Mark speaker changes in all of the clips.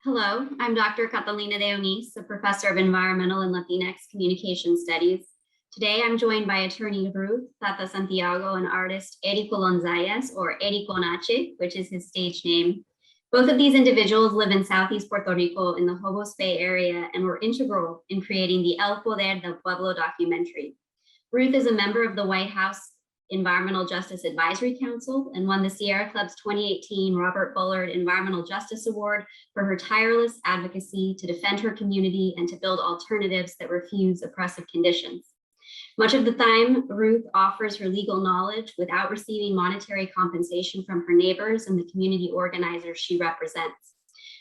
Speaker 1: Hello, I'm Dr. Catalina de Onís, a professor of Environmental and Latinx Communication Studies. Today, I'm joined by attorney Ruth Santiago and artist Hery Colon Zayas, or Hery con H, which is his stage name. Both of these individuals live in Southeast Puerto Rico in the Jobos Bay area and were integral in creating the El Poder del Pueblo documentary. Ruth is a member of the White House Environmental Justice Advisory Council and won the Sierra Club's 2018 Robert Bullard Environmental Justice Award for her tireless advocacy to defend her community and to build alternatives that refuse oppressive conditions. Much of the time, Ruth offers her legal knowledge without receiving monetary compensation from her neighbors and the community organizers she represents.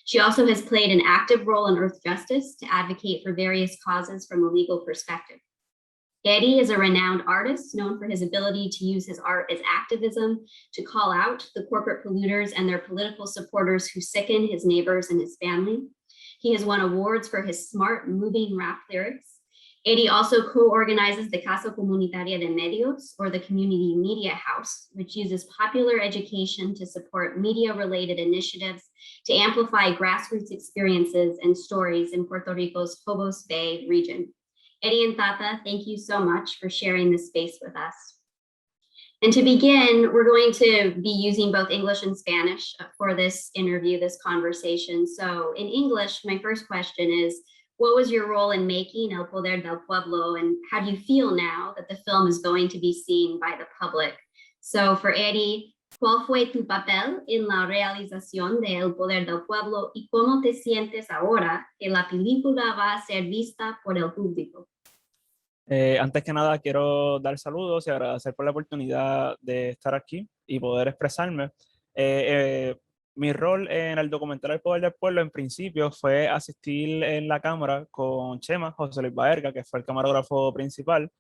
Speaker 1: She also has played an active role in Earth Justice to advocate for various causes from a legal perspective. Hery is a renowned artist known for his ability to use his art as activism to call out the corporate polluters and their political supporters who sicken his neighbors and his family. He has won awards for his smart, moving rap lyrics. Hery also co-organizes the Casa Comunitaria de Medios, or the Community Media House, which uses popular education to support media-related initiatives to amplify grassroots experiences and stories in Puerto Rico's Jobos Bay region. Hery and Tata, thank you so much for sharing this space with us. And to begin, we're going to be using both English and Spanish for this interview, this conversation. So in English, my first question is, what was your role in making El Poder del Pueblo, and how do you feel now that the film is going to be seen by the public? So for Hery, ¿cuál fue tu papel en la realización de El Poder del Pueblo y cómo te sientes ahora que la película va a ser vista por el público?
Speaker 2: Antes que nada, quiero dar saludos y agradecer por la oportunidad de estar aquí y poder expresarme. Mi rol en el documental El Poder del Pueblo, en principio, fue asistir en la cámara con Chema, José Luis Baerga, que fue el camarógrafo principal,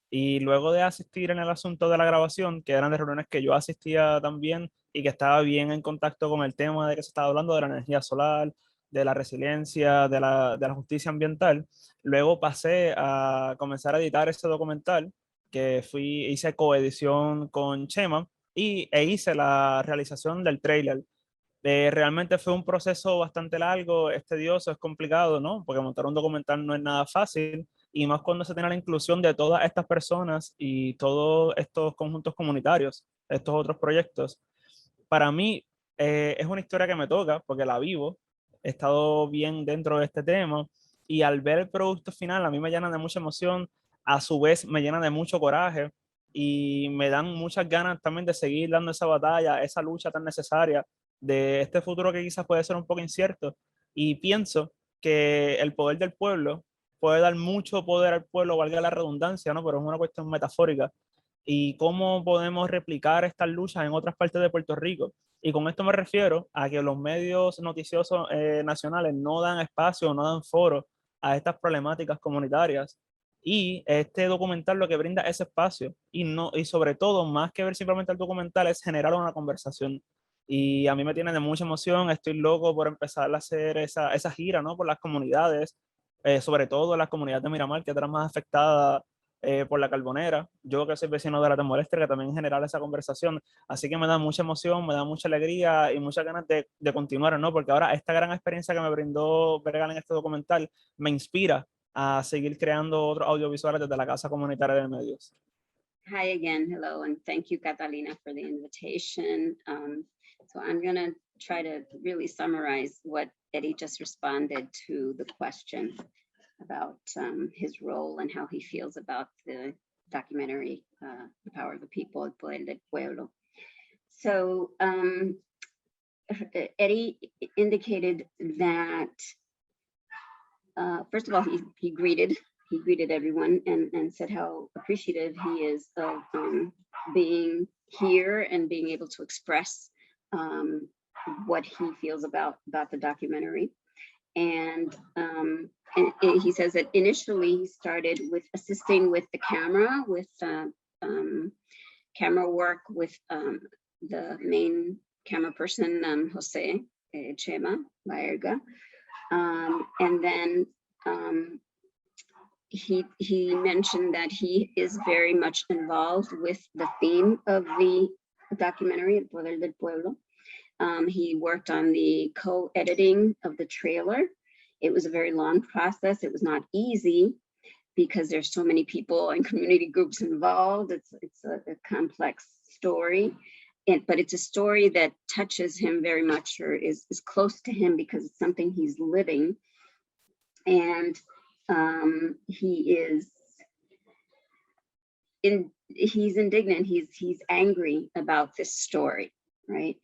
Speaker 2: y luego de asistir en el asunto de la grabación, que eran de reuniones que yo asistía también y que estaba bien en contacto con el tema de que se estaba hablando de la energía solar, de la resiliencia, de la justicia ambiental. Luego pasé a comenzar a editar ese documental, que hice coedición con Chema e hice la realización del tráiler. Realmente fue un proceso bastante largo, es tedioso, es complicado, ¿no? Porque montar un documental no es nada fácil, y más cuando se tiene la inclusión de todas estas personas y todos estos conjuntos comunitarios, estos otros proyectos. Para mí es una historia que me toca porque la vivo, he estado bien dentro de este tema, y al ver el producto final a mí me llena de mucha emoción, a su vez me llena de mucho coraje y me dan muchas ganas también de seguir dando esa batalla, esa lucha tan necesaria de este futuro que quizás puede ser un poco incierto. Y pienso que el poder del pueblo puede dar mucho poder al pueblo, valga la redundancia, ¿no? Pero es una cuestión metafórica. Y cómo podemos replicar estas luchas en otras partes de Puerto Rico. Y con esto me refiero a que los medios noticiosos nacionales no dan espacio, no dan foro a estas problemáticas comunitarias. Y este documental lo que brinda es espacio. Y sobre todo, más que ver simplemente el documental, es generar una conversación. Y a mí me tiene de mucha emoción, estoy loco por empezar a hacer esa gira, ¿no? Por las comunidades, sobre todo las comunidades de Miramar, que están más afectadas por la Carbonera. Yo que soy vecino de la Temolestre, que también generar esa conversación. Así que me da mucha emoción, me da mucha alegría y muchas ganas de continuar, ¿no? Porque ahora esta gran experiencia que me brindó Bergan en este documental me inspira a seguir creando otros audiovisuales desde la Casa Comunitaria de Medios.
Speaker 3: Hi again, hello, and thank you, Catalina, for the invitation. So I'm going to try to really summarize what Hery just responded to the question about his role and how he feels about the documentary, The Power of the People, El Poder del Pueblo. So Hery indicated that, first of all, he greeted everyone and said how appreciative he is of being here and being able to express what he feels about the documentary. And he says that initially he started with assisting with the camera, with camera work with the main camera person, Jose Chema Baerga. And then he mentioned that he is very much involved with the theme of the documentary, El Poder del Pueblo, He worked on the co-editing of the trailer. It was a very long process. It was not easy because there's so many people and community groups involved. It's a complex story, but it's a story that touches him very much, or is close to him because it's something he's living. And he's indignant, he's angry about this story, right?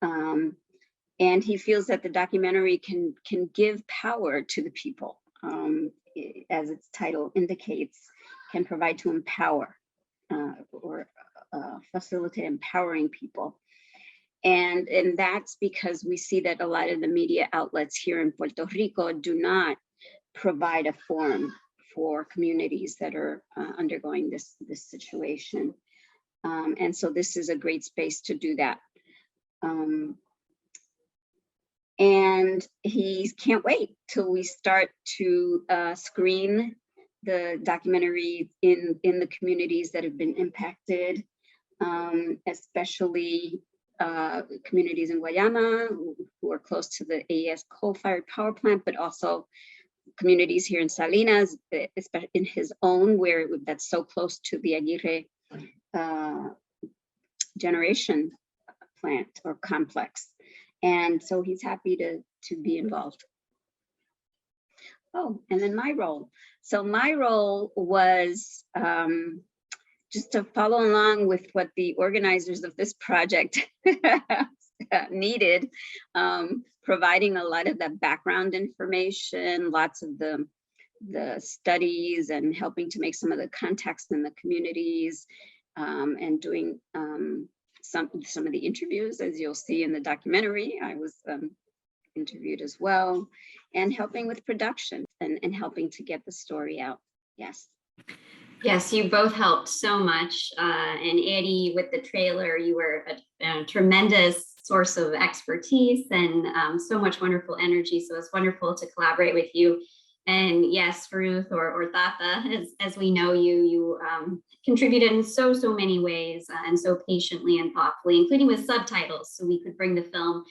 Speaker 3: And he feels that the documentary can give power to the people, as its title indicates, can provide to empower or facilitate empowering people. And that's because we see that a lot of the media outlets here in Puerto Rico do not provide a forum for communities that are undergoing this situation. And so this is a great space to do that. And he can't wait till we start to screen the documentary in the communities that have been impacted, especially communities in Guayama who are close to the AES coal-fired power plant, but also communities here in Salinas, especially in his own, where that's so close to the Aguirre generation plant or complex. And so he's happy to be involved. Oh, and then my role. So my role was just to follow along with what the organizers of this project needed, providing a lot of the background information, lots of the studies, and helping to make some of the context in the communities, and doing some of the interviews, as you'll see in the documentary. I was interviewed as well, and helping with production and helping to get the story out. Yes.
Speaker 1: Yes, you both helped so much. And Eddie, with the trailer, you were a tremendous source of expertise and so much wonderful energy. So it's wonderful to collaborate with you. And yes, Ruth or Tata, as we know you contributed in so many ways and so patiently and thoughtfully, including with subtitles, so we could bring the film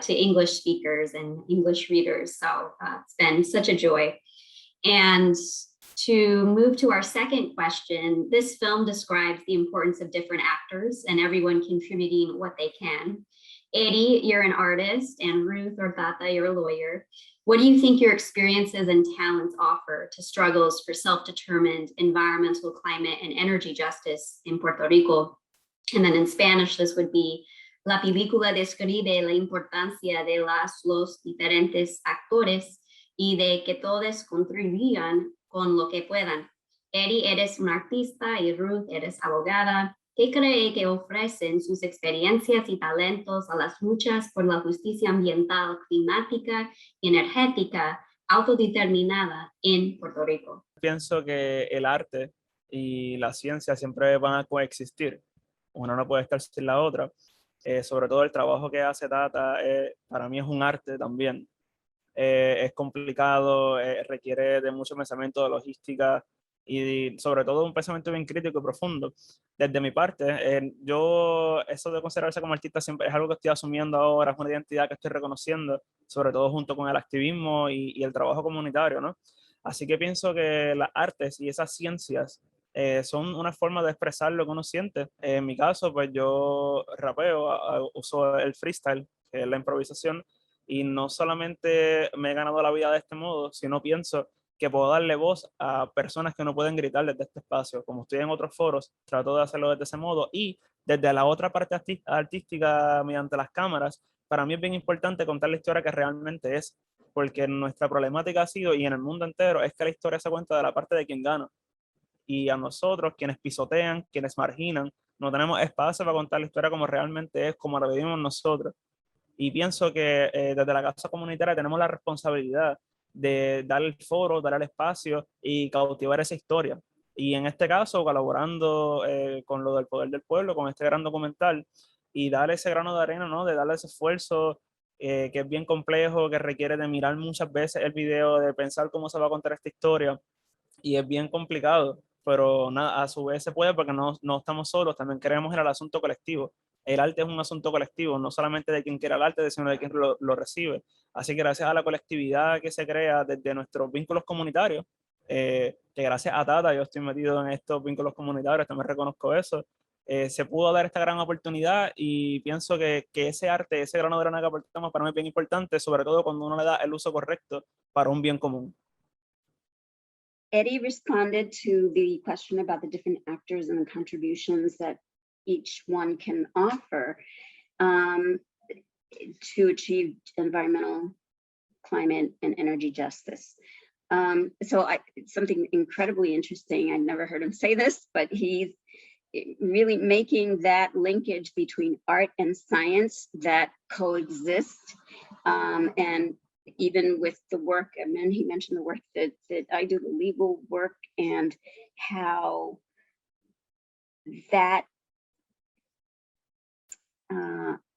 Speaker 1: to English speakers and English readers. So it's been such a joy. And to move to our second question, this film describes the importance of different actors and everyone contributing what they can. Eddie, you're an artist, and Ruth or Tata, you're a lawyer. What do you think your experiences and talents offer to struggles for self-determined environmental, climate, and energy justice in Puerto Rico? And then in Spanish, this would be, la película describe la importancia de los diferentes actores y de que todos contribuyan con lo que puedan. Eddie, eres un artista, y Ruth, eres abogada. ¿Qué cree que ofrecen sus experiencias y talentos a las luchas por la justicia ambiental, climática y energética autodeterminada en Puerto Rico?
Speaker 2: Pienso que el arte y la ciencia siempre van a coexistir. Una no puede estar sin la otra. Sobre todo el trabajo que hace Tata, para mí es un arte también. Es complicado, requiere de mucho pensamiento, de logística y sobre todo un pensamiento bien crítico y profundo. Desde mi parte, yo eso de considerarse como artista siempre es algo que estoy asumiendo ahora, es una identidad que estoy reconociendo, sobre todo junto con el activismo y el trabajo comunitario, ¿no? Así que pienso que las artes y esas ciencias son una forma de expresar lo que uno siente. En mi caso, pues yo rapeo, uso el freestyle, que es la improvisación, y no solamente me he ganado la vida de este modo, sino pienso que puedo darle voz a personas que no pueden gritar desde este espacio. Como estoy en otros foros, trato de hacerlo desde ese modo, y desde la otra parte artística mediante las cámaras, para mí es bien importante contar la historia que realmente es, porque nuestra problemática ha sido, y en el mundo entero, es que la historia se cuenta de la parte de quien gana, y a nosotros, quienes pisotean, quienes marginan, no tenemos espacio para contar la historia como realmente es, como la vivimos nosotros. Y pienso que desde la casa comunitaria tenemos la responsabilidad de dar el foro, dar el espacio y cautivar esa historia. Y en este caso, colaborando con lo del poder del pueblo, con este gran documental, y dar ese grano de arena, ¿no? De darle ese esfuerzo que es bien complejo, que requiere de mirar muchas veces el video, de pensar cómo se va a contar esta historia, y es bien complicado, pero nada, a su vez se puede porque no estamos solos, también queremos ir al asunto colectivo. el arte es un asunto colectivo, no solamente de quien quiera el arte, sino de quien lo recibe. Así que gracias a la colectividad que se crea desde nuestros vínculos comunitarios, que gracias a Tata yo estoy metido en estos vínculos comunitarios, también reconozco eso, se pudo dar esta gran oportunidad y pienso que ese arte, ese grano de arena que aportamos para mí es bien importante, sobre todo cuando uno le da el uso correcto para un bien común.
Speaker 3: Eddie responded to the question about the different actors and the contributions that each one can offer to achieve environmental, climate, and energy justice. So something incredibly interesting, I'd never heard him say this, but he's really making that linkage between art and science that coexist. And even with the work, and then he mentioned the work that I do, the legal work, and how that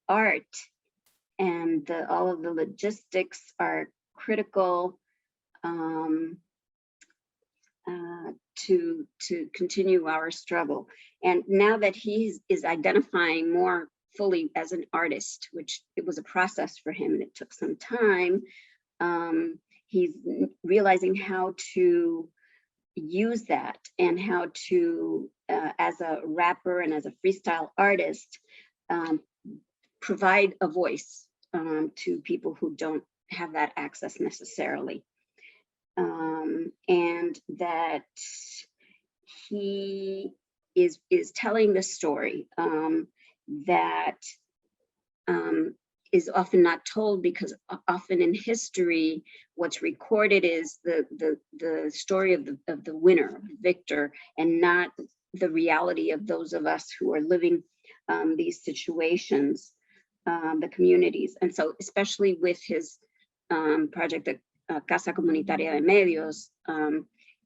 Speaker 3: art and all of the logistics are critical to continue our struggle. And now that he is identifying more fully as an artist, which it was a process for him and it took some time, he's realizing how to use that and how to, as a rapper and as a freestyle artist, provide a voice to people who don't have that access necessarily. And that he is telling the story that is often not told, because often in history, what's recorded is the story of the winner, victor, and not the reality of those of us who are living these situations, the communities. And so, especially with his project, Casa Comunitaria de Medios,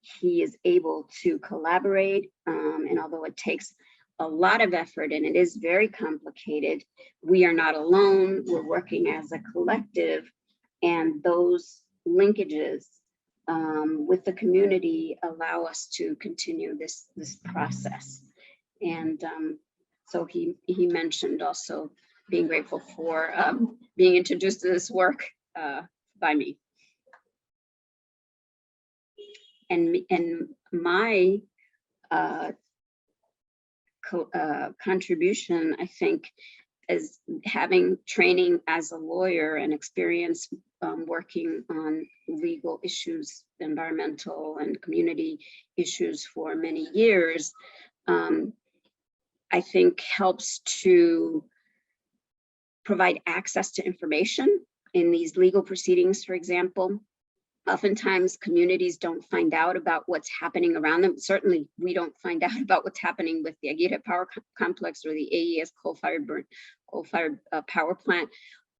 Speaker 3: he is able to collaborate, and although it takes a lot of effort and it is very complicated, we are not alone. We're working as a collective, and those linkages with the community allow us to continue this process. And so he mentioned also being grateful for being introduced to this work by me. And my contribution, I think, is having training as a lawyer and experience working on legal issues, environmental and community issues for many years, I think helps to provide access to information in these legal proceedings, for example. Oftentimes communities don't find out about what's happening around them. Certainly we don't find out about what's happening with the Aguirre Power Complex or the AES coal-fired power plant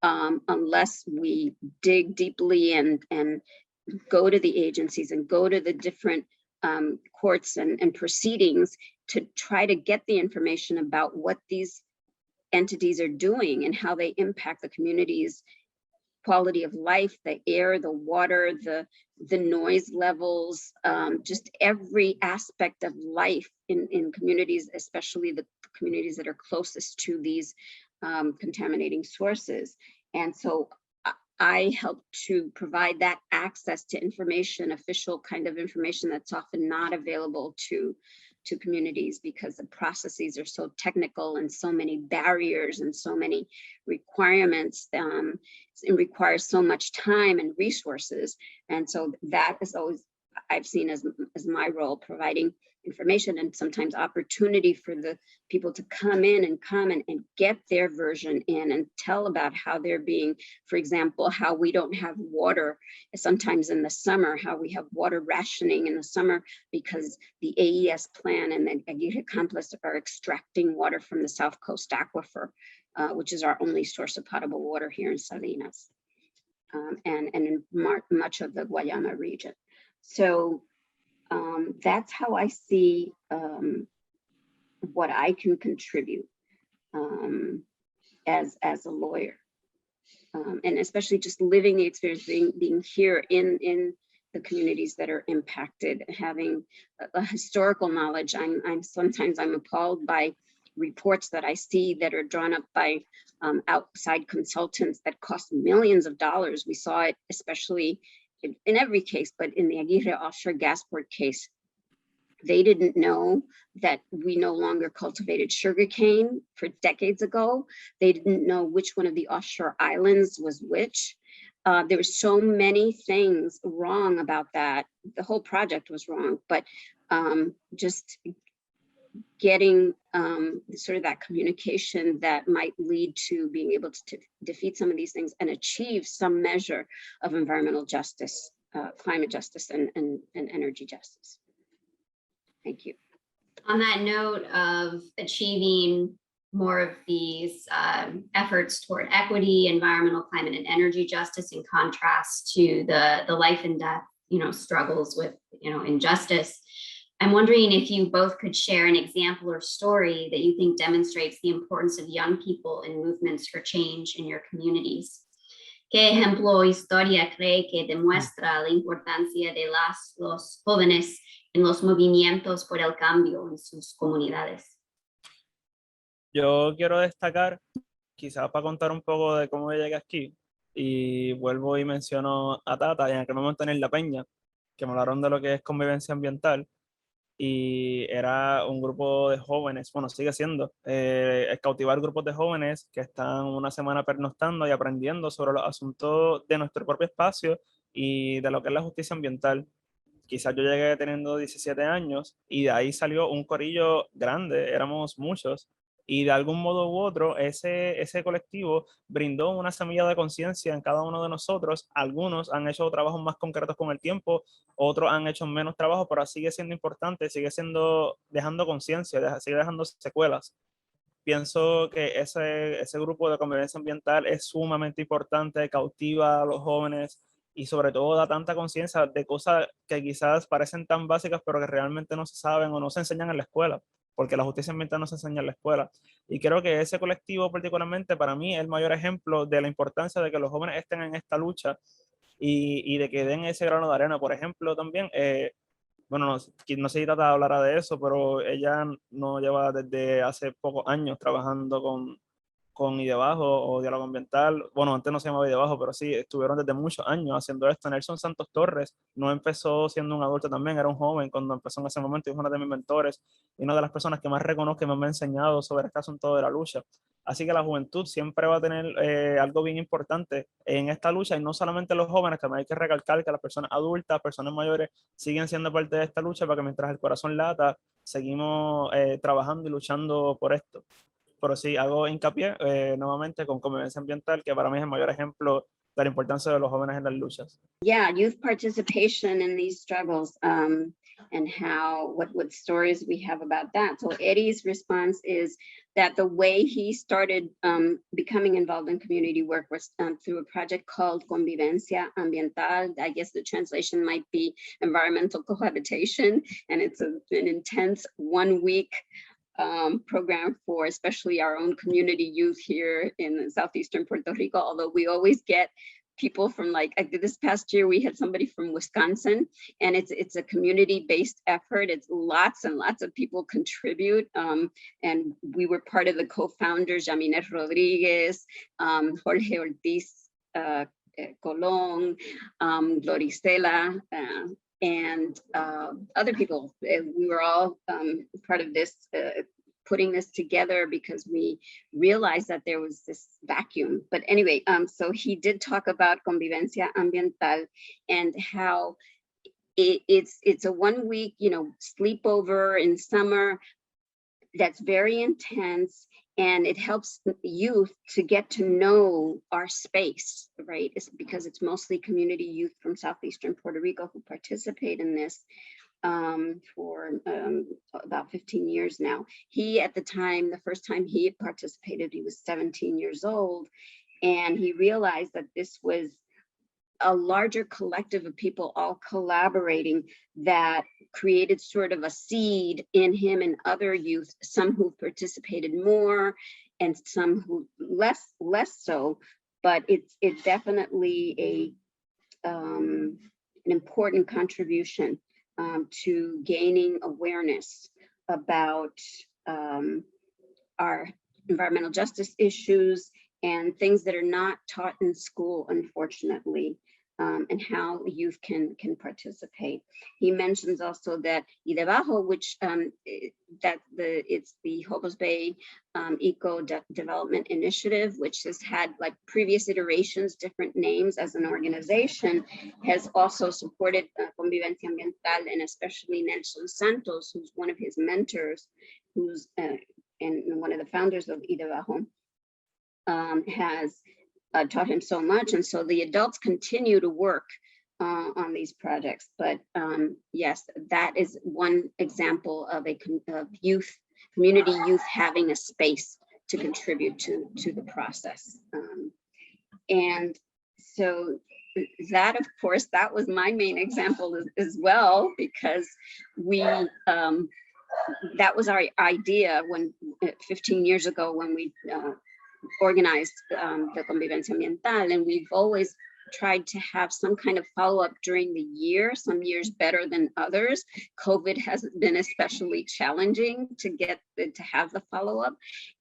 Speaker 3: unless we dig deeply and go to the agencies and go to the different courts and proceedings to try to get the information about what these entities are doing and how they impact the communities' quality of life, the air, the water, the noise levels, just every aspect of life in communities, especially the communities that are closest to these contaminating sources. And so I help to provide that access to information, official kind of information that's often not available to communities, because the processes are so technical and so many barriers and so many requirements. It requires so much time and resources. And so that is always, I've seen as my role, providing information and sometimes opportunity for the people to come in and get their version in and tell about how they're being, for example, how we don't have water sometimes in the summer, how we have water rationing in the summer because the AES plan and the Aguirre complex are extracting water from the South Coast aquifer, which is our only source of potable water here in Salinas and in much of the Guayana region. So that's how I see what I can contribute as a lawyer, and especially just living the experience, being here in the communities that are impacted, having a historical knowledge. Sometimes I'm appalled by reports that I see that are drawn up by outside consultants that cost millions of dollars. We saw it especially in every case, but in the Aguirre offshore gas port case, they didn't know that we no longer cultivated sugarcane for decades ago. They didn't know which one of the offshore islands was which. There were so many things wrong about that. The whole project was wrong, but just getting sort of that communication that might lead to being able to defeat some of these things and achieve some measure of environmental justice, climate justice, and energy justice. Thank you.
Speaker 1: On that note of achieving more of these efforts toward equity, environmental, climate, and energy justice, in contrast to the life and death, struggles with, injustice, I'm wondering if you both could share an example or story that you think demonstrates the importance of young people in movements for change in your communities. ¿Qué ejemplo o historia cree que demuestra la importancia de los jóvenes en los movimientos por el cambio en sus comunidades?
Speaker 2: Yo quiero destacar, quizás para contar un poco de cómo llegué aquí, y vuelvo y menciono a Tata y en aquel momento en La Peña, que me hablaron de lo que es convivencia ambiental, y era un grupo de jóvenes, bueno, sigue siendo, cautivar grupos de jóvenes que están una semana pernoctando y aprendiendo sobre los asuntos de nuestro propio espacio y de lo que es la justicia ambiental. Quizás yo llegué teniendo 17 años y de ahí salió un corillo grande, éramos muchos, y de algún modo u otro ese colectivo brindó una semilla de conciencia en cada uno de nosotros. Algunos han hecho trabajos más concretos con el tiempo, otros han hecho menos trabajo, pero sigue siendo importante, sigue siendo dejando conciencia, sigue dejando secuelas. Pienso que ese grupo de convivencia ambiental es sumamente importante, cautiva a los jóvenes y sobre todo da tanta conciencia de cosas que quizás parecen tan básicas, pero que realmente no se saben o no se enseñan en la escuela, porque la justicia ambiental no se enseña en la escuela. Y creo que ese colectivo particularmente para mí es el mayor ejemplo de la importancia de que los jóvenes estén en esta lucha y de que den ese grano de arena. Por ejemplo, también, bueno, no sé si Tata hablará de eso, pero ella no lleva desde hace pocos años trabajando con Idebajo o Diálogo Ambiental. Bueno, antes no se llamaba Idebajo, pero sí, estuvieron desde muchos años haciendo esto. Nelson Santos Torres no empezó siendo un adulto también, era un joven cuando empezó en ese momento y es uno de mis mentores y una de las personas que más reconozco y me ha enseñado sobre este asunto de la lucha. Así que la juventud siempre va a tener algo bien importante en esta lucha, y no solamente los jóvenes, también hay que recalcar que las personas adultas, personas mayores, siguen siendo parte de esta lucha, para que mientras el corazón lata, seguimos trabajando y luchando por esto. Pero sí, hago hincapié nuevamente con convivencia ambiental, que para mí es el mayor ejemplo de la importancia de los jóvenes en las luchas.
Speaker 3: Yeah, youth participation in these struggles, and what stories we have about that. So Eddie's response is that the way he started becoming involved in community work was through a project called Convivencia Ambiental. I guess the translation might be environmental cohabitation, and it's an intense 1 week program for especially our own community youth here in southeastern Puerto Rico, although we always get people from, like this past year, we had somebody from Wisconsin, and it's a community-based effort. It's lots and lots of people contribute, and we were part of the co-founders, Yaminet Rodriguez, Jorge Ortiz Colon, Gloricela, and other people. We were all part of this, putting this together because we realized that there was this vacuum. But anyway, so he did talk about Convivencia Ambiental and how it's a 1 week, sleepover in summer that's very intense, and it helps youth to get to know our space, right? It's because it's mostly community youth from southeastern Puerto Rico who participate in this for about 15 years now. He, at the time, the first time he participated, he was 17 years old, and he realized that this was a larger collective of people all collaborating that created sort of a seed in him and other youth, some who participated more and some who less so, but it's definitely an important contribution to gaining awareness about our environmental justice issues and things that are not taught in school, unfortunately, and how youth can participate. He mentions also that Y Debajo, which it's the Jobos Bay Eco Development Initiative, which has had like previous iterations, different names as an organization, has also supported Convivencia Ambiental, and especially Nelson Santos, who's one of his mentors, who's and one of the founders of Y Debajo, has taught him so much. And so the adults continue to work on these projects. But yes, that is one example of community youth having a space to contribute to the process. And so that, of course, that was my main example as well, because that was our idea when 15 years ago when we organized the Convivencia Ambiental, and we've always tried to have some kind of follow-up during the year, some years better than others. COVID has been especially challenging to have the follow-up.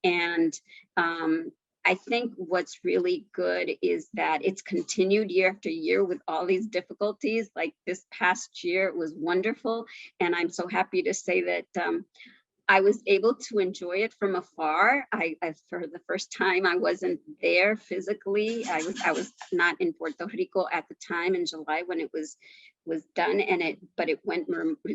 Speaker 3: And I think what's really good is that it's continued year after year with all these difficulties. Like this past year, it was wonderful. And I'm so happy to say that I was able to enjoy it from afar. For the first time, I wasn't there physically. I was not in Puerto Rico at the time in July when it was done, but it went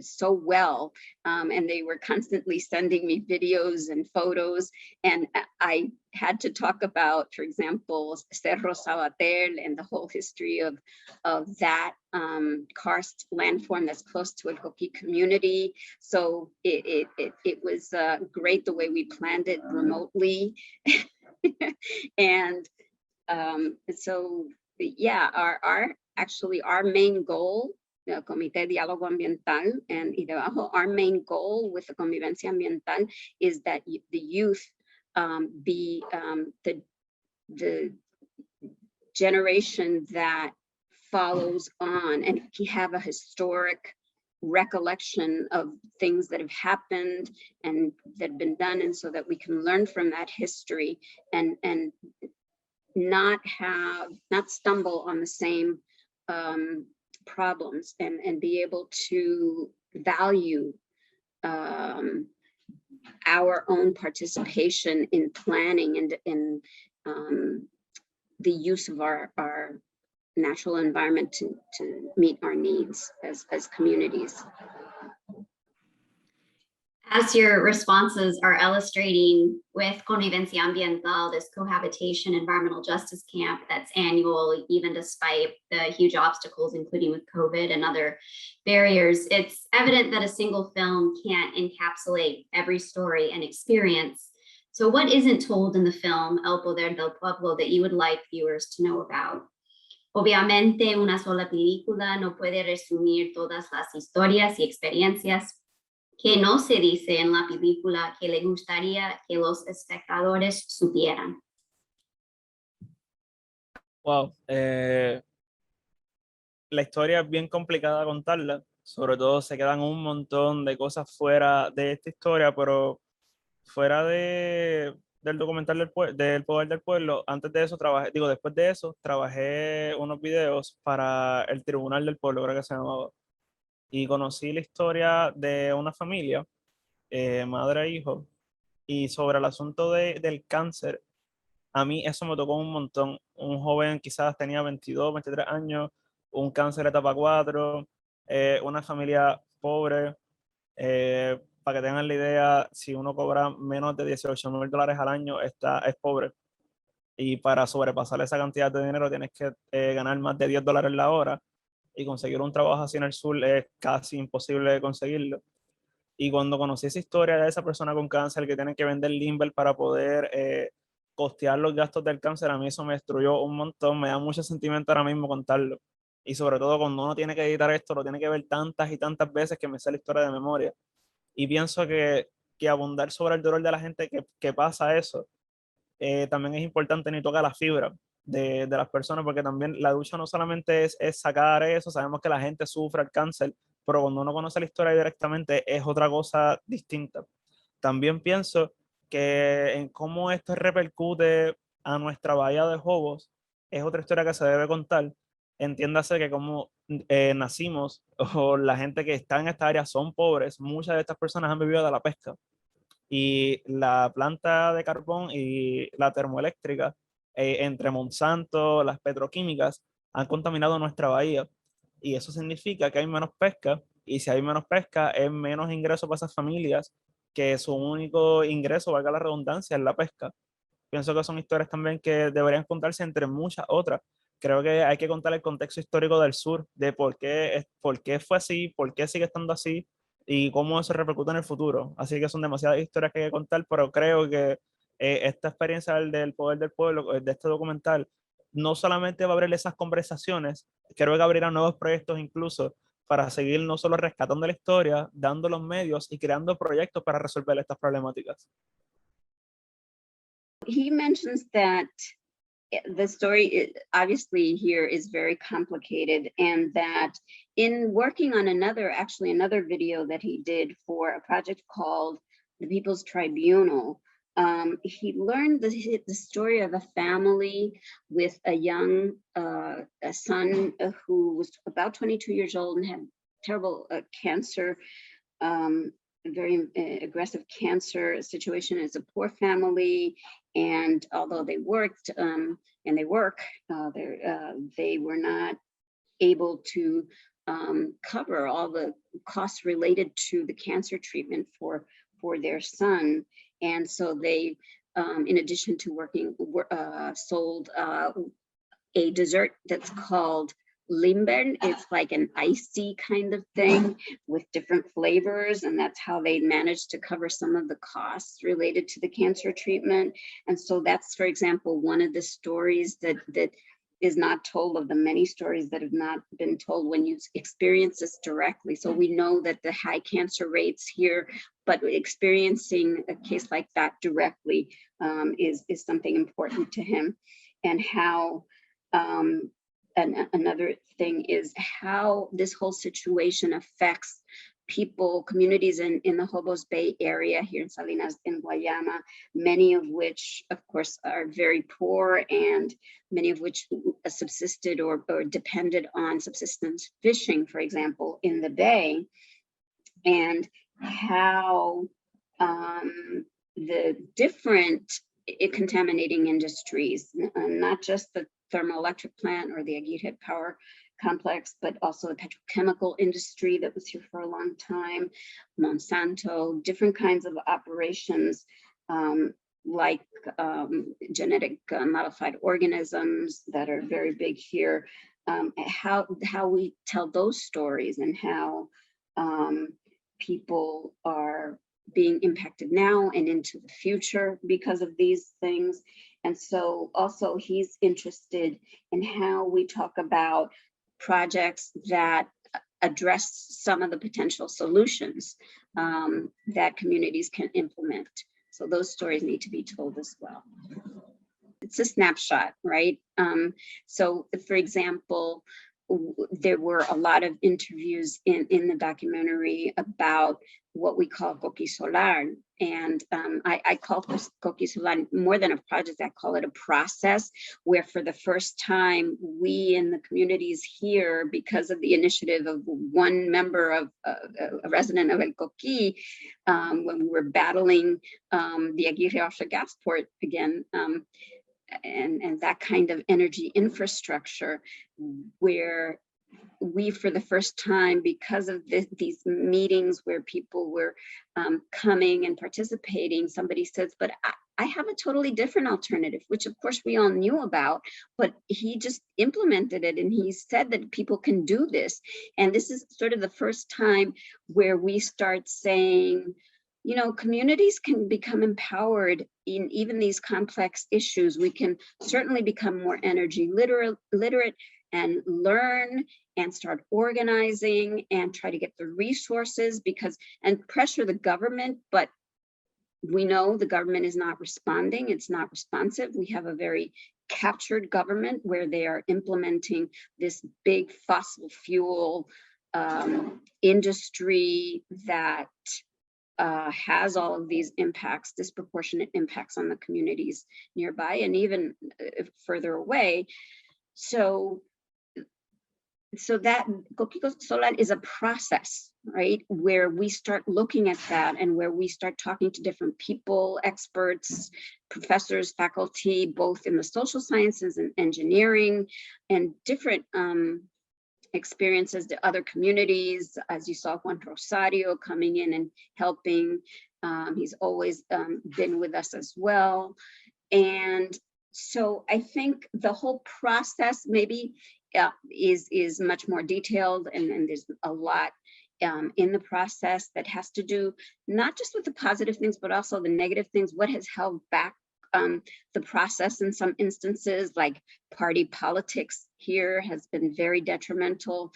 Speaker 3: so well. And they were constantly sending me videos and photos. And I had to talk about, for example, Cerro Sabater and the whole history of that karst landform that's close to El Coqui community. So it was great the way we planned it remotely. And so yeah, our main goal, the Comité Diálogo Ambiental and Y Debajo, our main goal with the Convivencia Ambiental is that the youth be the generation that follows on and have a historic recollection of things that have happened and that have been done, and so that we can learn from that history and not stumble on the same problems, and be able to value our own participation in planning and in the use of our natural environment to meet our needs as communities.
Speaker 1: As your responses are illustrating, with Convivencia Ambiental, this cohabitation environmental justice camp that's annual, even despite the huge obstacles, including with COVID and other barriers, it's evident that a single film can't encapsulate every story and experience. So what isn't told in the film El Poder del Pueblo that you would like viewers to know about? Obviamente, una sola película no puede resumir todas las historias y experiencias que no se dice en la película que le gustaría que los espectadores supieran.
Speaker 2: Wow, la historia es bien complicada contarla, sobre todo se quedan un montón de cosas fuera de esta historia, pero fuera del documental del Poder del Pueblo, después de eso, trabajé unos videos para el Tribunal del Pueblo, creo que se llamaba. Y conocí la historia de una familia, madre e hijo, y sobre el asunto del cáncer. A mí eso me tocó un montón. Un joven quizás tenía 22, 23 años, un cáncer etapa 4, una familia pobre. Para que tengan la idea, si uno cobra menos de $18,000 al año, es pobre. Y para sobrepasar esa cantidad de dinero tienes que ganar más de $10 la hora. Y conseguir un trabajo así en el sur es casi imposible de conseguirlo. Y cuando conocí esa historia de esa persona con cáncer que tiene que vender Limber para poder costear los gastos del cáncer, a mí eso me destruyó un montón, me da mucho sentimiento ahora mismo contarlo. Y sobre todo cuando uno tiene que editar esto, lo tiene que ver tantas y tantas veces que me sé la historia de memoria. Y pienso que abundar sobre el dolor de la gente que pasa eso, también es importante, ni toca la fibra de las personas, porque también la lucha no solamente es sacar eso, sabemos que la gente sufre el cáncer, pero cuando uno conoce la historia directamente es otra cosa distinta. También pienso que en cómo esto repercute a nuestra bahía de Jobos es otra historia que se debe contar. Entiéndase que como nacimos o la gente que está en esta área son pobres, muchas de estas personas han vivido de la pesca y la planta de carbón y la termoeléctrica entre Monsanto, las petroquímicas han contaminado nuestra bahía y eso significa que hay menos pesca y si hay menos pesca es menos ingreso para esas familias que su único ingreso, valga la redundancia, es la pesca. Pienso que son historias también que deberían contarse entre muchas otras. Creo que hay que contar el contexto histórico del sur, de por qué fue así, por qué sigue estando así y cómo eso repercute en el futuro. Así que son demasiadas historias que hay que contar, pero creo que esta experiencia del poder del pueblo, de este documental, no solamente va a abrir esas conversaciones, creo que abrirá nuevos proyectos incluso para seguir no solo rescatando la historia, dando los medios y creando proyectos para resolver estas problemáticas.
Speaker 3: He mentions that the story obviously here is very complicated, and that in working on another video that he did for a project called the People's Tribunal, he learned the story of a family with a young a son who was about 22 years old and had terrible cancer, very aggressive cancer situation. As a poor family, and although they worked and they work, they were not able to cover all the costs related to the cancer treatment for their son, and so they, in addition to working, sold a dessert that's called limber. It's like an icy kind of thing with different flavors, and that's how they managed to cover some of the costs related to the cancer treatment. And so that's, for example, one of the stories that is not told, of the many stories that have not been told when you experience this directly. So we know that the high cancer rates here, but experiencing a case like that directly is something important to him. And how and another thing is how this whole situation affects people, communities in the Jobos Bay area here in Salinas and Guayama, many of which, of course, are very poor, and many of which subsisted or depended on subsistence fishing, for example, in the bay, and how the different contaminating industries, not just the thermoelectric plant or the Aguirre power complex, but also the petrochemical industry that was here for a long time, Monsanto, different kinds of operations like genetic modified organisms that are very big here, how we tell those stories, and how people are being impacted now and into the future because of these things. And so also he's interested in how we talk about projects that address some of the potential solutions that communities can implement. So those stories need to be told as well. It's a snapshot, right? So for example, there were a lot of interviews in the documentary about what we call Coqui Solar. And I call Coqui Solar more than a project, I call it a process, where for the first time, we in the communities here, because of the initiative of one member of a resident of El Coqui, when we were battling the Aguirre offshore gas port again, and that kind of energy infrastructure, where we, for the first time, because of these meetings where people were coming and participating, somebody says, but I have a totally different alternative, which of course we all knew about, but he just implemented it, and he said that people can do this. And this is sort of the first time where we start saying, you know, communities can become empowered in even these complex issues. We can certainly become more energy literate and learn and start organizing and try to get the resources, and pressure the government. But we know the government is not responding. It's not responsive. We have a very captured government where they are implementing this big fossil fuel industry that has all of these impacts, disproportionate impacts on the communities nearby and even further away. So that Coquito Solar is a process, right? Where we start looking at that and where we start talking to different people, experts, professors, faculty, both in the social sciences and engineering, and different experiences to other communities. As you saw, Juan Rosario coming in and helping. He's always been with us as well. And so I think the whole process maybe is much more detailed, and there's a lot in the process that has to do not just with the positive things, but also the negative things. What has held back the process in some instances, like party politics here, has been very detrimental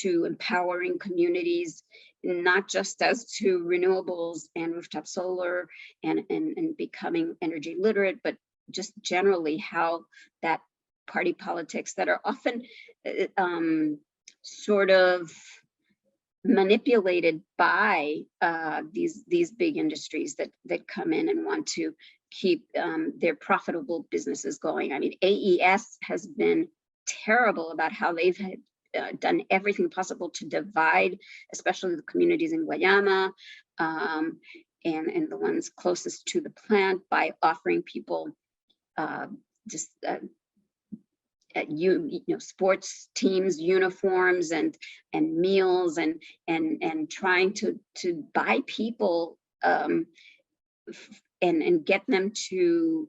Speaker 3: to empowering communities, not just as to renewables and rooftop solar and becoming energy literate, but just generally how that party politics that are often sort of manipulated by these big industries that come in and want to keep their profitable businesses going. I mean, AES has been terrible about how they've done everything possible to divide, especially the communities in Guayama and the ones closest to the plant, by offering people sports teams, uniforms, and meals, and trying to buy people and get them to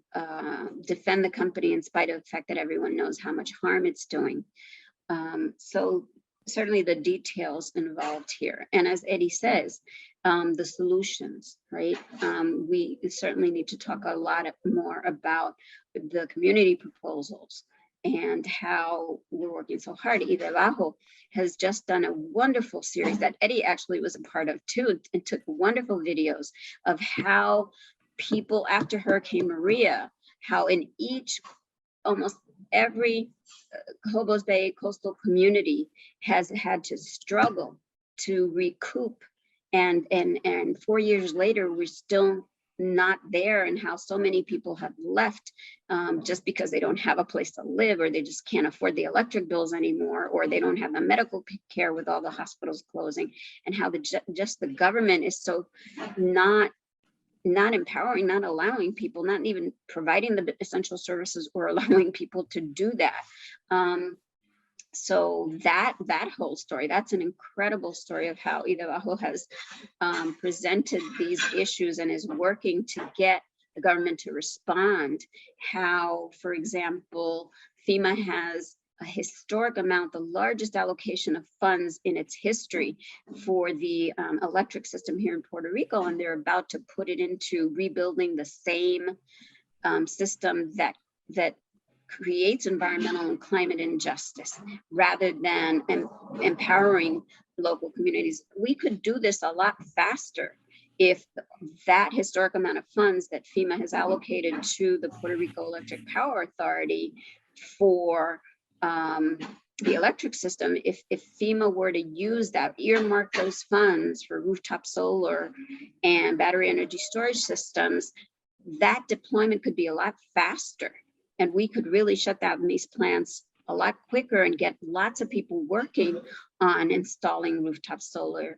Speaker 3: defend the company in spite of the fact that everyone knows how much harm it's doing. So certainly the details involved here. And as Eddie says, the solutions, right? We certainly need to talk a lot more about the community proposals and how we're working so hard. Idebajo has just done a wonderful series that Eddie actually was a part of too, and took wonderful videos of how people after Hurricane Maria, how in almost every Jobos Bay coastal community has had to struggle to recoup, and 4 years later we're still not there, and how so many people have left just because they don't have a place to live, or they just can't afford the electric bills anymore, or they don't have the medical care with all the hospitals closing, and how just the government is so not empowering, not allowing people, not even providing the essential services or allowing people to do that. So that whole story, that's an incredible story of how Idebajo has presented these issues and is working to get the government to respond. How, for example, FEMA has a historic amount, the largest allocation of funds in its history for the electric system here in Puerto Rico, and they're about to put it into rebuilding the same system that creates environmental and climate injustice rather than empowering local communities. We could do this a lot faster if that historic amount of funds that FEMA has allocated to the Puerto Rico Electric Power Authority for the electric system, if FEMA were to use that, earmark those funds for rooftop solar and battery energy storage systems, that deployment could be a lot faster. And we could really shut down these plants a lot quicker and get lots of people working on installing rooftop solar.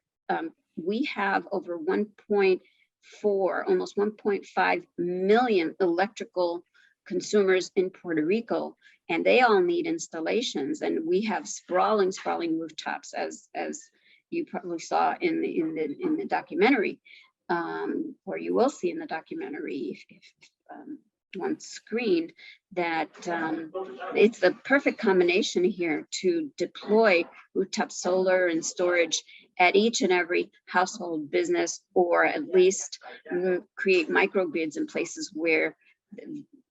Speaker 3: We have over 1.4, almost 1.5 million electrical consumers in Puerto Rico, and they all need installations. And we have sprawling rooftops, as you probably saw in the documentary, or you will see in the documentary if once screened, that it's the perfect combination here to deploy rooftop solar and storage at each and every household business, or at least create microgrids in places where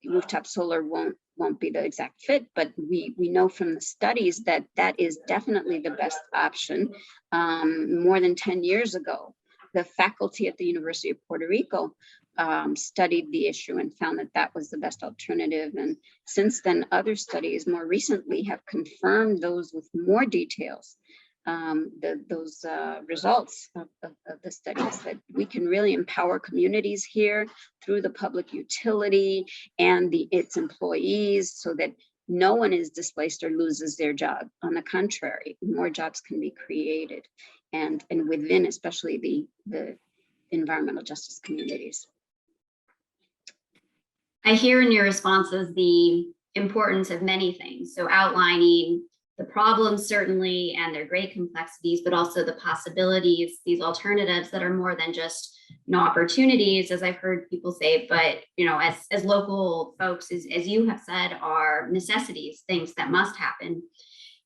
Speaker 3: rooftop solar won't be the exact fit. But we know from the studies that that is definitely the best option. More than 10 years ago, the faculty at the University of Puerto Rico studied the issue and found that that was the best alternative. And since then, other studies more recently have confirmed those with more details. those results of the studies, that we can really empower communities here through the public utility and its employees, so that no one is displaced or loses their job. On the contrary, more jobs can be created, and within especially the environmental justice communities.
Speaker 1: I hear in your responses the importance of many things. So outlining the problems certainly and their great complexities, but also the possibilities, these alternatives that are more than just opportunities, as I've heard people say, but as local folks, as you have said, are necessities, things that must happen,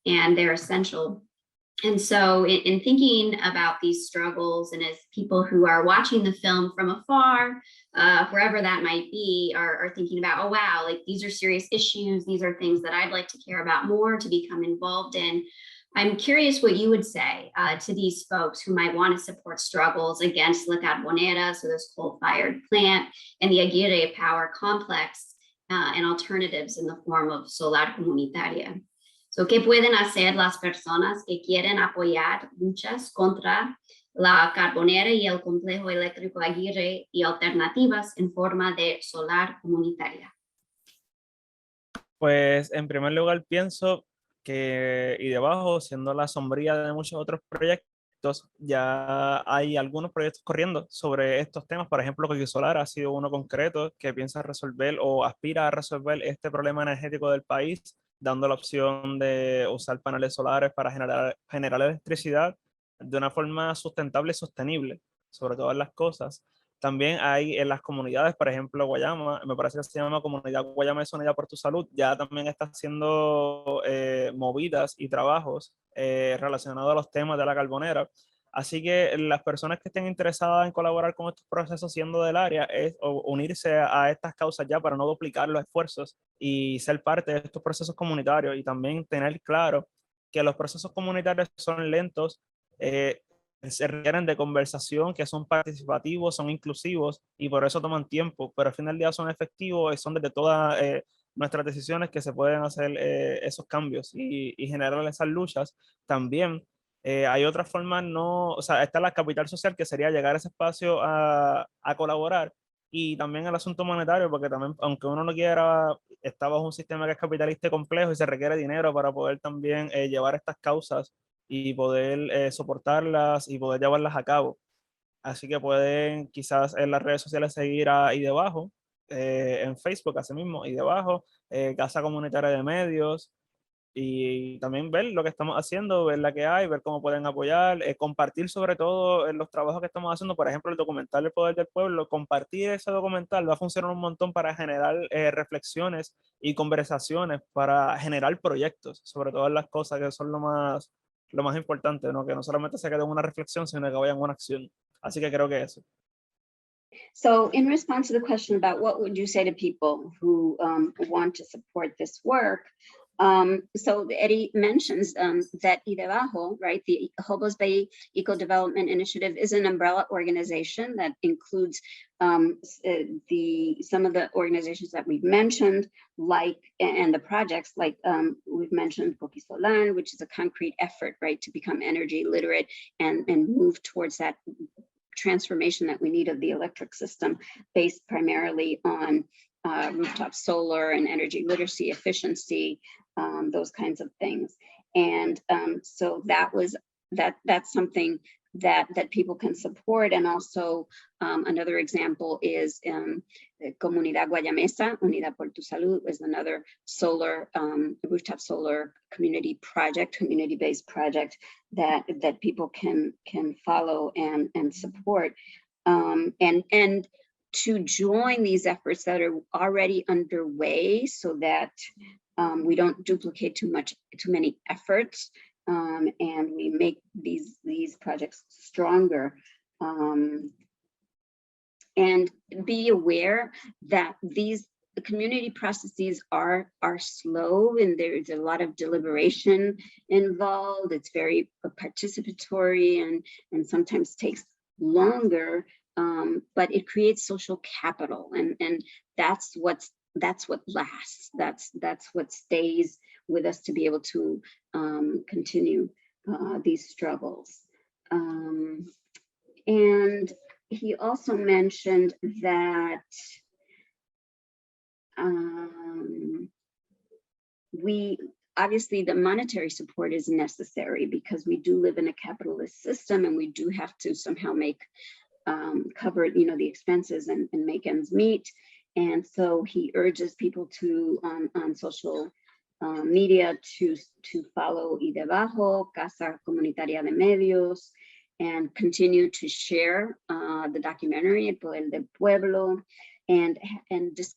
Speaker 1: and they're essential. And so in thinking about these struggles, and as people who are watching the film from afar, wherever that might be, are thinking about, oh, wow, like these are serious issues. These are things that I'd like to care about more, to become involved in. I'm curious what you would say to these folks who might want to support struggles against La Carbonera, so this coal-fired plant, and the Aguirre Power Complex, and alternatives in the form of solar comunitaria. So, ¿qué pueden hacer las personas que quieren apoyar luchas contra la carbonera y el complejo eléctrico Aguirre y alternativas en forma de solar comunitaria?
Speaker 2: Pues en primer lugar pienso que y debajo, siendo la sombría de muchos otros proyectos, ya hay algunos proyectos corriendo sobre estos temas. Por ejemplo, Coqui Solar ha sido uno concreto que piensa resolver o aspira a resolver este problema energético del país, dando la opción de usar paneles solares para generar electricidad de una forma sustentable y sostenible, sobre todas las cosas. También hay en las comunidades, por ejemplo, Guayama, me parece que se llama Comunidad Guayama Unida por tu Salud, ya también está haciendo movidas y trabajos relacionados a los temas de la carbonera. Así que las personas que estén interesadas en colaborar con estos procesos siendo del área, es unirse a estas causas ya para no duplicar los esfuerzos y ser parte de estos procesos comunitarios, y también tener claro que los procesos comunitarios son lentos, se requieren de conversación, que son participativos, son inclusivos y por eso toman tiempo, pero al final del día son efectivos y son desde todas nuestras decisiones que se pueden hacer esos cambios y generar esas luchas. También hay otras formas, o sea, está la capital social, que sería llegar a ese espacio a colaborar, y también el asunto monetario, porque también, aunque uno no quiera, está bajo un sistema que es capitalista y complejo y se requiere dinero para poder también llevar estas causas y poder soportarlas y poder llevarlas a cabo. Así que pueden quizás en las redes sociales seguir ahí debajo, en Facebook así mismo, y debajo, Casa Comunitaria de Medios, y también ver lo que estamos haciendo, ver la que hay, ver cómo pueden apoyar, compartir sobre todo en los trabajos que estamos haciendo. Por ejemplo, el documental El Poder del Pueblo, compartir ese documental va a funcionar un montón para generar reflexiones y conversaciones, para generar proyectos, sobre todas las cosas que son lo más importante, ¿no? Que no solamente se quede en una reflexión, sino que vaya en una acción. Así que creo que eso.
Speaker 3: So in response to the question about what would you say to people who want to support this work, so Hery mentions that Idebajo, right, the Jobos Bay Eco Development Initiative, is an umbrella organization that includes some of the organizations that we've mentioned, like, and the projects like we've mentioned Coqui Solar, which is a concrete effort, right, to become energy literate and move towards that transformation that we need of the electric system, based primarily on rooftop solar and energy literacy, efficiency, those kinds of things. And so that's something that people can support. And also another example is Comunidad Guayamesa Unida por tu Salud, is another solar rooftop solar community project, community-based project that people can follow and support, and to join these efforts that are already underway, so that we don't duplicate too many efforts, and we make these projects stronger, and be aware that the community processes are slow, and there's a lot of deliberation involved. It's very participatory and sometimes takes longer, but it creates social capital, and that's what lasts. That's what stays with us to be able to continue these struggles. And he also mentioned that we obviously the monetary support is necessary because we do live in a capitalist system and we do have to somehow make cover the expenses and make ends meet. And so he urges people to on social media to follow Y Debajo, Casa Comunitaria de Medios, and continue to share the documentary El Poder del Pueblo, and just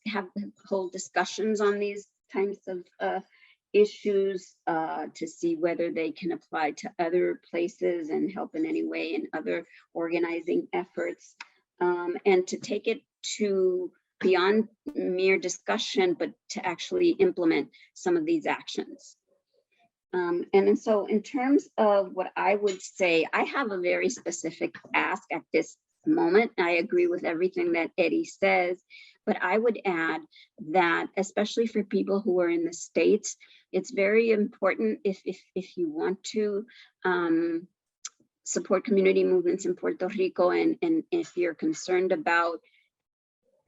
Speaker 3: hold discussions on these types of issues to see whether they can apply to other places and help in any way in other organizing efforts, and to take it to beyond mere discussion, but to actually implement some of these actions. And so in terms of what I would say, I have a very specific ask at this moment. I agree with everything that Hery says, but I would add that especially for people who are in the States, it's very important if you want to support community movements in Puerto Rico, and if you're concerned about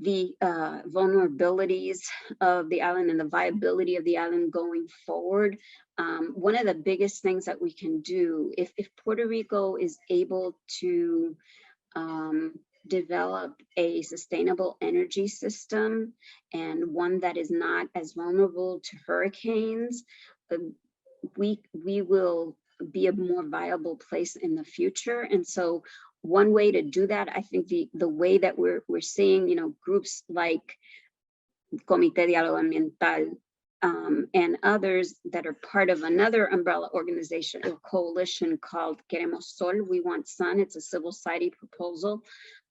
Speaker 3: the vulnerabilities of the island and the viability of the island going forward. One of the biggest things that we can do, if Puerto Rico is able to develop a sustainable energy system and one that is not as vulnerable to hurricanes, we will be a more viable place in the future. And so one way to do that, I think the way that we're seeing, groups like Comité Diálogo Ambiental and others that are part of another umbrella organization, a coalition called Queremos Sol, We Want Sun. It's a civil society proposal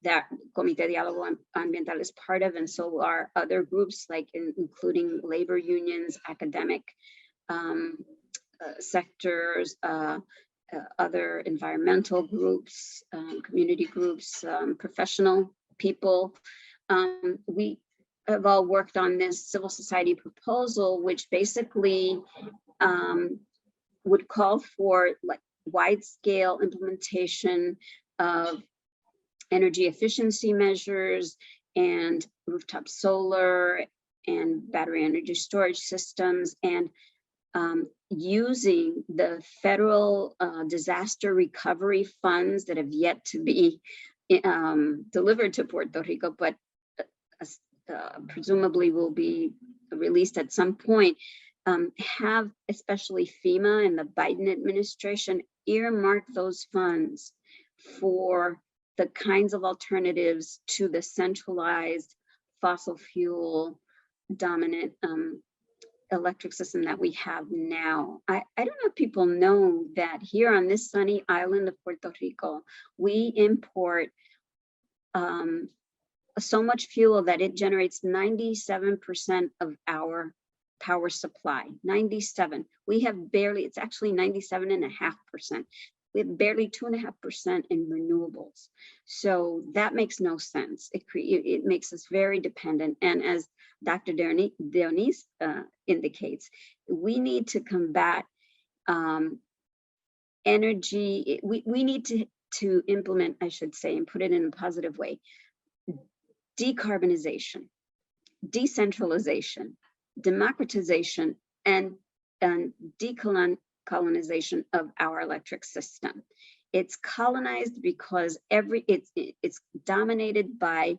Speaker 3: that Comité Diálogo Ambiental is part of, and so are other groups, like including labor unions, academic sectors, other environmental groups, community groups, professional people. We have all worked on this civil society proposal, which basically would call for like wide-scale implementation of energy efficiency measures and rooftop solar and battery energy storage systems, and using the federal disaster recovery funds that have yet to be delivered to Puerto Rico, but presumably will be released at some point, have especially FEMA and the Biden administration earmark those funds for the kinds of alternatives to the centralized fossil fuel dominant electric system that we have now. I don't know if people know that here on this sunny island of Puerto Rico, we import so much fuel that it generates 97% of our power supply. 97. We have barely, it's actually 97.5%. We have barely 2.5% in renewables. So that makes no sense. It makes us very dependent. And as Dr. de Onís indicates, we need to combat energy. We need to implement, I should say, and put it in a positive way, decarbonization, decentralization, democratization, and decolonization of our electric system. It's colonized because it's dominated by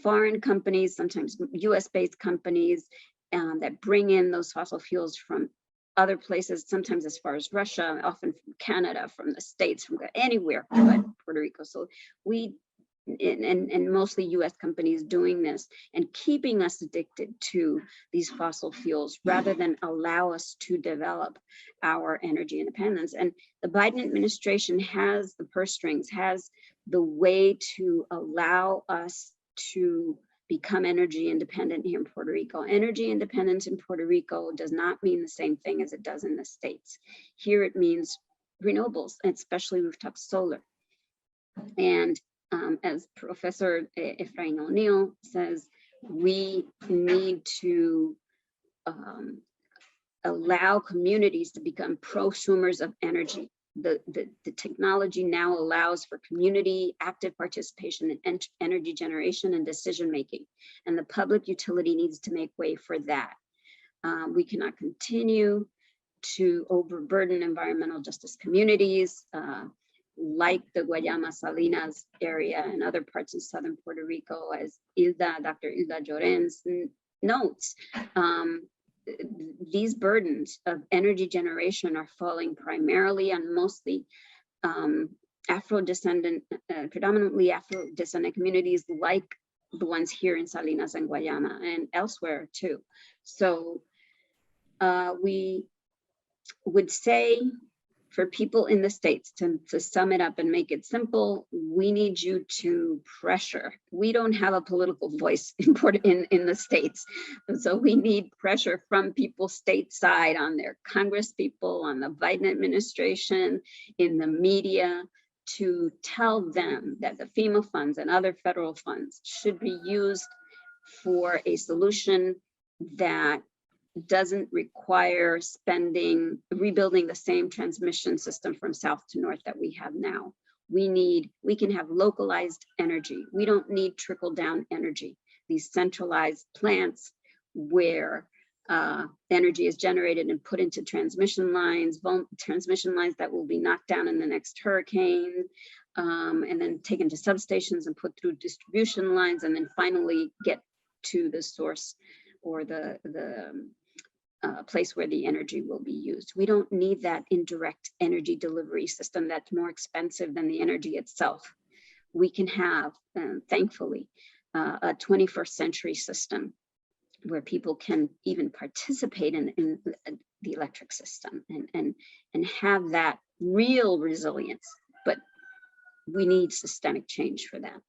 Speaker 3: foreign companies, sometimes US-based companies, that bring in those fossil fuels from other places, sometimes as far as Russia, often from Canada, from the States, from anywhere but Puerto Rico. So we, and mostly US companies doing this and keeping us addicted to these fossil fuels rather than allow us to develop our energy independence. And the Biden administration has the purse strings, has the way to allow us to become energy independent here in Puerto Rico. Energy independence in Puerto Rico does not mean the same thing as it does in the States. Here it means renewables, and especially rooftop solar. And as Professor Hery O'Neill says, we need to allow communities to become prosumers of energy. The technology now allows for community active participation in energy generation and decision making, and the public utility needs to make way for that. We cannot continue to overburden environmental justice communities like the Guayama Salinas area and other parts of southern Puerto Rico, as Dr. Hilda Llorens notes. These burdens of energy generation are falling primarily on mostly predominantly Afro-descendant communities like the ones here in Salinas and Guayama and elsewhere too. So we would say for people in the States, to sum it up and make it simple, we need you to pressure. We don't have a political voice in the States. So we need pressure from people stateside, on their Congress people, on the Biden administration, in the media, to tell them that the FEMA funds and other federal funds should be used for a solution that doesn't require rebuilding the same transmission system from south to north that we have now. We can have localized energy. We don't need trickle down energy. These centralized plants where energy is generated and put into transmission lines that will be knocked down in the next hurricane, and then taken to substations and put through distribution lines, and then finally get to the source or the place where the energy will be used. We don't need that indirect energy delivery system that's more expensive than the energy itself. We can have, thankfully, a 21st century system where people can even participate in the electric system and have that real resilience. But we need systemic change for that.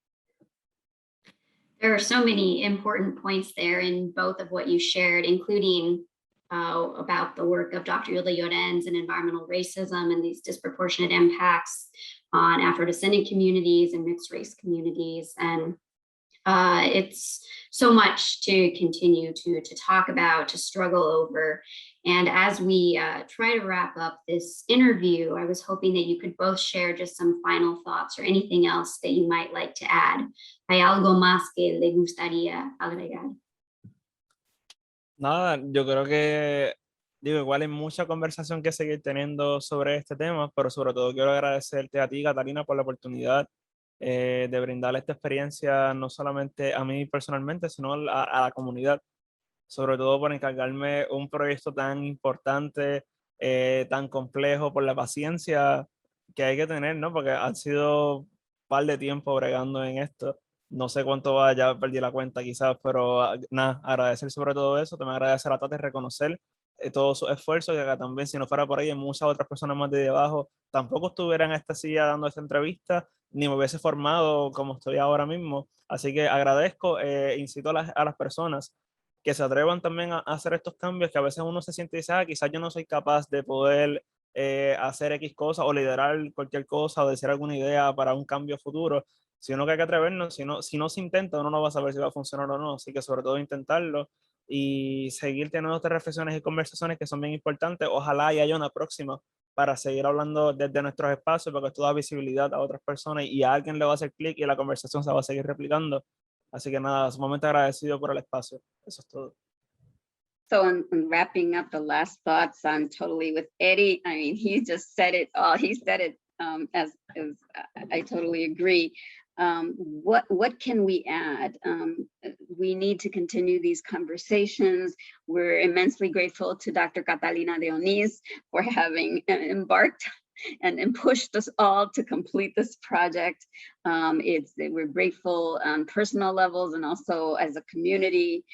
Speaker 1: There are so many important points there in both of what you shared, including about the work of Dr. Hilda Llorens and environmental racism and these disproportionate impacts on Afro-descendant communities and mixed race communities. And it's so much to continue to talk about, to struggle over. And as we try to wrap up this interview, I was hoping that you could both share just some final thoughts or anything else that you might like to add. ¿Hay algo más que le gustaría agregar?
Speaker 2: Nada, yo creo que, igual hay mucha conversación que seguir teniendo sobre este tema, pero sobre todo quiero agradecerte a ti, Catalina, por la oportunidad de brindar esta experiencia no solamente a mí personalmente, sino a la comunidad, sobre todo por encargarme un proyecto tan importante, tan complejo, por la paciencia que hay que tener, ¿no? Porque han sido un par de tiempo bregando en esto. No sé cuánto va, ya perdí la cuenta quizás, pero nada, agradecer sobre todo eso, también agradecer a Tati, reconocer todos sus esfuerzos, que acá también, si no fuera por ahí, muchas otras personas más de debajo tampoco estuvieran en esta silla dando esta entrevista, ni me hubiese formado como estoy ahora mismo. Así que agradezco, incito a las personas que se atrevan también a hacer estos cambios, que a veces uno se siente y dice, quizás yo no soy capaz de poder hacer X cosa o liderar cualquier cosa o decir alguna idea para un cambio futuro, sino que hay que atrevernos. Si no se intenta, uno no va a saber si va a funcionar o no, así que sobre todo intentarlo y seguir teniendo estas reflexiones y conversaciones que son bien importantes. Ojalá y haya una próxima para seguir hablando desde nuestros espacios, porque esto da visibilidad a otras personas y a alguien le va a hacer clic y la conversación se va a seguir replicando. Así que nada, sumamente agradecido por el espacio. Eso es todo.
Speaker 3: So in wrapping up the last thoughts, I'm totally with Eddie. I mean, he just said it all. He said it as I totally agree. What can we add? We need to continue these conversations. We're immensely grateful to Dr. Catalina de Onís for having embarked and pushed us all to complete this project. We're grateful on personal levels and also as a community.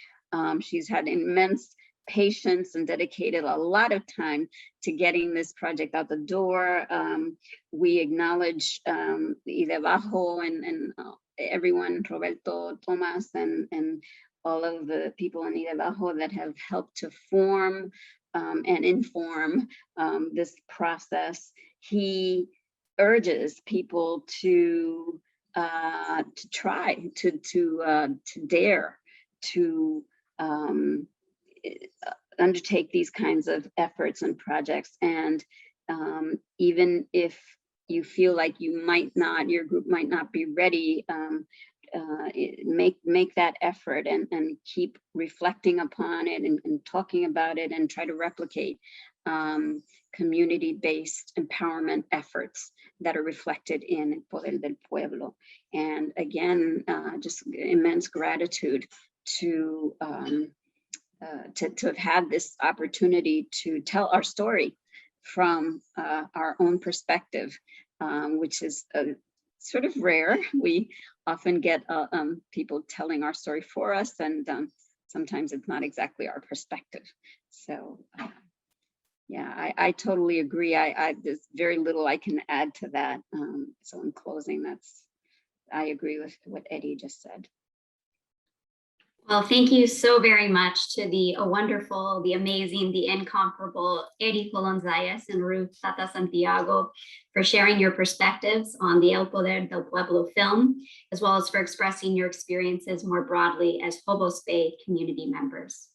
Speaker 3: She's had immense patience and dedicated a lot of time to getting this project out the door. We acknowledge Idebajo and everyone, Roberto, Tomas, and all of the people in Idebajo that have helped to form and inform this process. He urges people to try, to dare, to undertake these kinds of efforts and projects. And even if you feel like your group might not be ready, make that effort and keep reflecting upon it and talking about it, and try to replicate community-based empowerment efforts that are reflected in El Poder del Pueblo. And again, just immense gratitude to have had this opportunity to tell our story from our own perspective, which is sort of rare. We often get people telling our story for us, and sometimes it's not exactly our perspective. So yeah, I totally agree. There's very little I can add to that. So in closing, I agree with what Eddie just said.
Speaker 1: Well, thank you so very much to the wonderful, the amazing, the incomparable Hery Colon Zayas and Ruth Santiago for sharing your perspectives on the El Poder del Pueblo film, as well as for expressing your experiences more broadly as Jobos Bay community members.